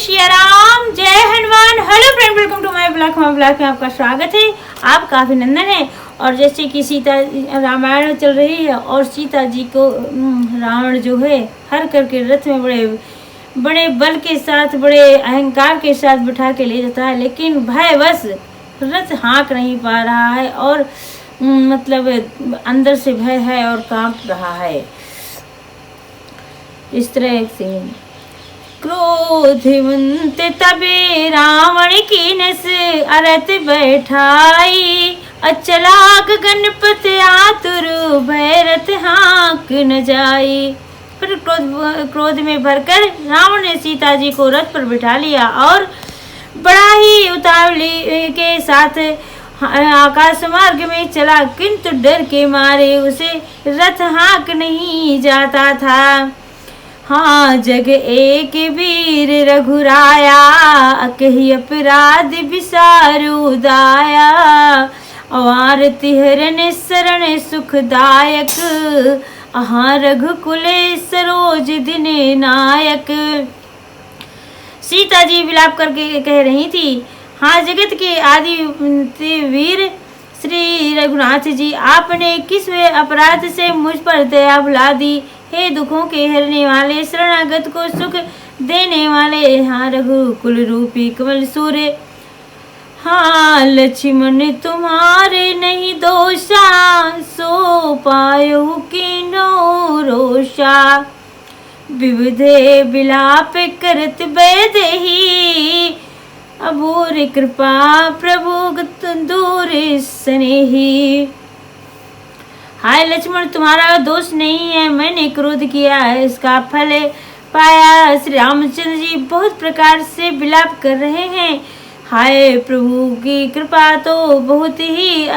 श्री राम, जय Hanuman. Hello friend, welcome to my blog. हमारे blog में आपका स्वागत है। आपका अभिनंदन है। और जैसे कि सीता रामायण चल रही है और सीता जी को रावण जो है हर करके रथ में बड़े बल के साथ, बड़े अहंकार के साथ बिठा के ले जाता है, लेकिन भयवश रथ हाँक नहीं पा रहा है और मतलब अंदर से भय है और कांप रहा है। इस तरह से क्रोधवंत तबे रावण की नस अरत बैठाई, अचलाक गणपत आतुर भैरत हाँक न जाई। फिर क्रोध में भरकर रावण ने सीता जी को रथ पर बिठा लिया और बड़ा ही उतावली के साथ आकाश मार्ग में चला, किंतु डर के मारे उसे रथ हाँक नहीं जाता था। हाँ, जग एक वीर रघुराया, अकहि अपराध विसारू दाया, अवार तिहरन शरण सुखदायक, अहाँ रघुकुले सरोज दिन नायक। सीता जी विलाप करके कह रही थी, हाँ जगत के आदि वीर श्री रघुनाथ जी, आपने किस अपराध से मुझ पर दया भुला दी। हे दुखों के हरने वाले, शरणागत को सुख देने वाले, हाँ रघुकुल रूपी कमल सूर्य, हाँ लक्ष्मण तुम्हारे नहीं दोषा, सो पायो कीनो रोषा। विविधे विलाप करत बैदेही, अबूर कृपा प्रभु दूर स्नेही। हाय लक्ष्मण, तुम्हारा दोष नहीं है, मैंने क्रोध किया है, इसका फल पाया। श्री रामचंद्र जी बहुत प्रकार से विलाप कर रहे हैं। हाय प्रभु की कृपा तो बहुत ही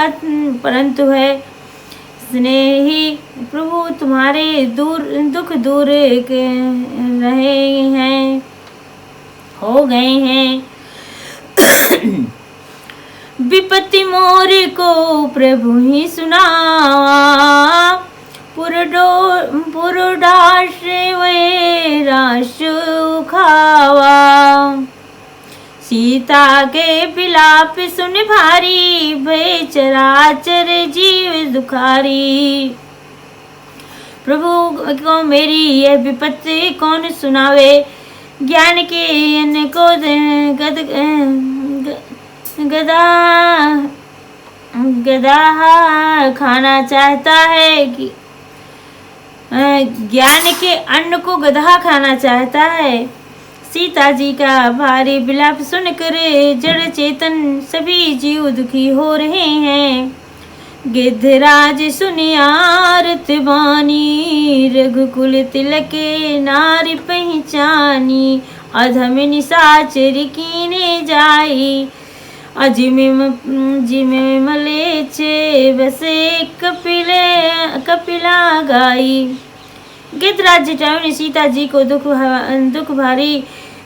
परंतु है स्नेही, प्रभु तुम्हारे दुख दूर रहे हैं, हो गए हैं। विपत्ति मोर को प्रभु ही सुना, पुरडाश वे राश खावा। सीता के विलाप सुन भारी, भय चराचर जीव दुखारी। प्रभु को मेरी यह विपत्ति कौन सुनावे, ज्ञान के अन्न को गधा खाना चाहता है कि ज्ञान के अन्न को गधा खाना चाहता है। सीता जी का भारी विलाप सुनकर जड़ चेतन सभी जीव दुखी हो रहे हैं। गिद्धराज सुनियारत बानी, रघुकुल तिलक नारी पहचानी, अधम निशाचर कीने जाई, जिमे मलेचे बसे कपिला गाई। गिद्धराज जटायु ने सीता जी को दुख भारी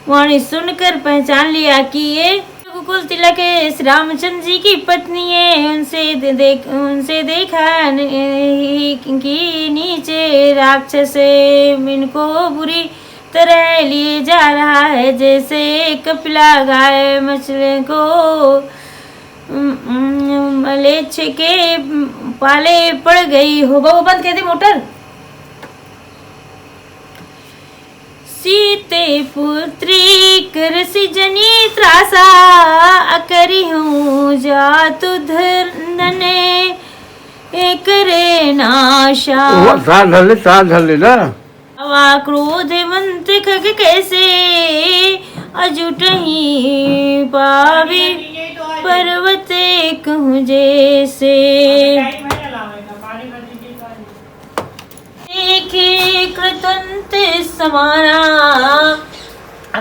वाणी सुनकर पहचान लिया कि ये रघुकुल तिलक श्री रामचंद्र जी की पत्नी है। उनसे देखा कि नीचे राक्षस इनको बुरी तरह लिए जा रहा है, जैसे कपिला गाय मछली को मलेच्छ के पाले पड़ गई हो। बंद कर दे मोटर। सीते पुत्री कर सिजनी त्रासा, अकरी हूँ जातु धरने करे नाशा। साथ ढले ना हवा क्रोधवंत खग कैसे, अजुट ही पावी पर्वत कहूँ जैसे। देखे कृतंत समाना,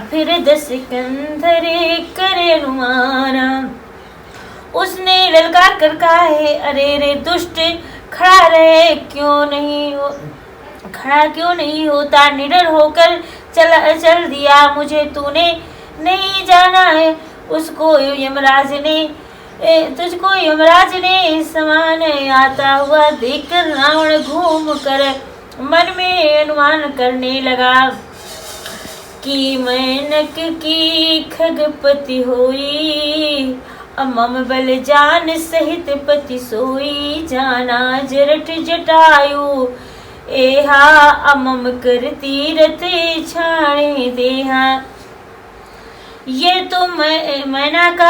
फिर दस कंधरे करे रुमाना। उसने ललकार कर कहा है, अरे रे दुष्ट, खड़ा रहे खड़ा क्यों नहीं होता, निडर होकर चल दिया मुझे तूने, नहीं जाना है उसको तुझको यमराज ने समान आता हुआ देखकर रावण घूम कर मन में अनुमान करने लगा। कि मैनक की खगपति होई, अमम बल जान सहित पति सोई, जाना जरठ जटायु एहा, अमम कर तीरथ छाणे देहा। ये तो मैनाक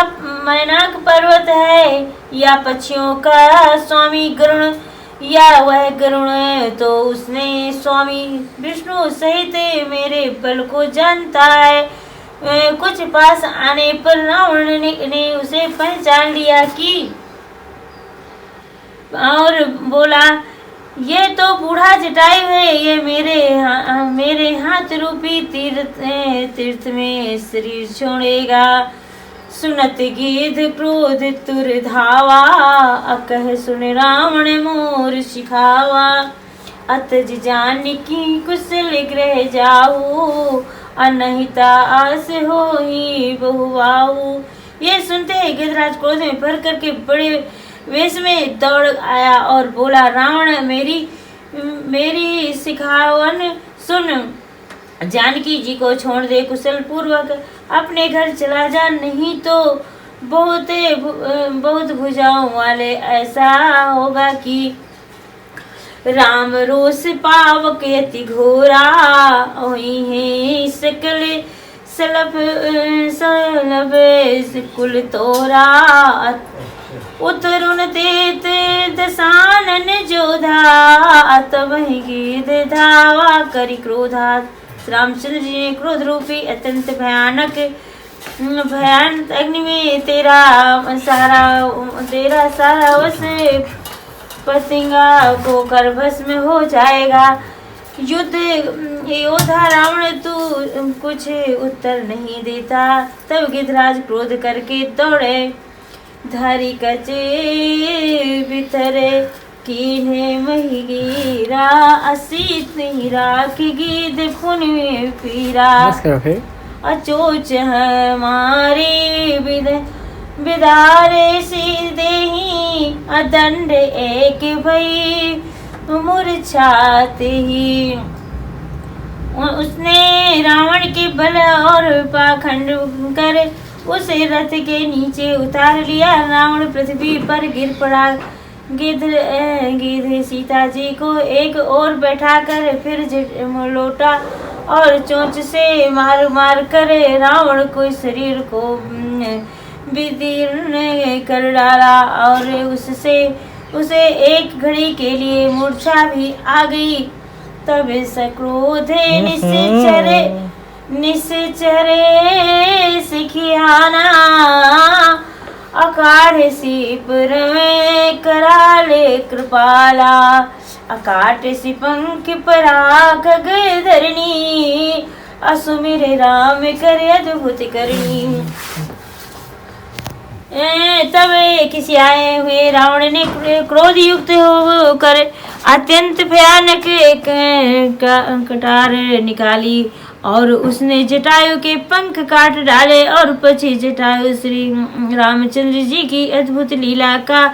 पर्वत है, या पक्षियों का स्वामी गरुण, या वह गरुण है तो उसने स्वामी विष्णु सहित मेरे बल को जानता है। कुछ पास आने पर रावण ने उसे पहचान लिया कि और बोला, ये तो बूढ़ा जटायु है, ये मेरे हाथ रूपी तीर्थ में शरीर छोड़ेगा। सुनत गीध क्रोध तुर धावा, अकह सुन रावण मोर सिखावा। अतज जान की कुशल ग्रह जाऊ, अनहिता आस होई बहुवाऊ। ये सुनते ही गिद्धराज क्रोध में भर करके बड़े वेश में दौड़ आया और बोला, रावण मेरी सिखावन सुन, जानकी जी को छोड़ दे, कुशल पूर्वक अपने घर चला जा, नहीं तो बहुत भुजाओं वाले ऐसा होगा कि राम रोष पावक यति घोरा, ओही है सकल सलभ कुल तोरा। उतरुण देत दसानन जोधा, तब गीध धावा करी क्रोधा। रामचंद्र जी ने क्रोध रूपी अत्यंत भयानक अग्नि में तेरा सारा वश पतंगा को कर भस्म हो जाएगा। युद्ध योद्धा रावण तू कुछ उत्तर नहीं देता। तब गिद्धराज क्रोध करके दौड़े, धारी कचे बितरे कीन्हे मही गिरा, असीत नहीं राख गीध पुन में पीरा। अचोच हमारी बिदारे सी देही, अदंड एक भई मूर्छाते ही। उसने रावण के बल और पाखंड कर उसे रथ के नीचे उतार लिया। रावण पृथ्वी पर गिर पड़ा। गिद्ध सीता जी को एक ओर बैठाकर फिर लौटा और चोंच से मार कर रावण को शरीर को विदीर्ण कर डाला और उसे एक घड़ी के लिए मूर्छा भी आ गई। तब सक्रोधे निश्चरे सिखियाना, अकाढ़ सीपुर में कराले कृपाला। अकाट सी पंख पराग धरणी, असुमिर राम कर अद्भुत करनी। तब किसी आए हुए रावण ने क्रोध युक्त होकर अत्यंत भयानक कटार निकाली और उसने जटायु के पंख काट डाले और पछी जटायु श्री रामचंद्र जी की अद्भुत लीला का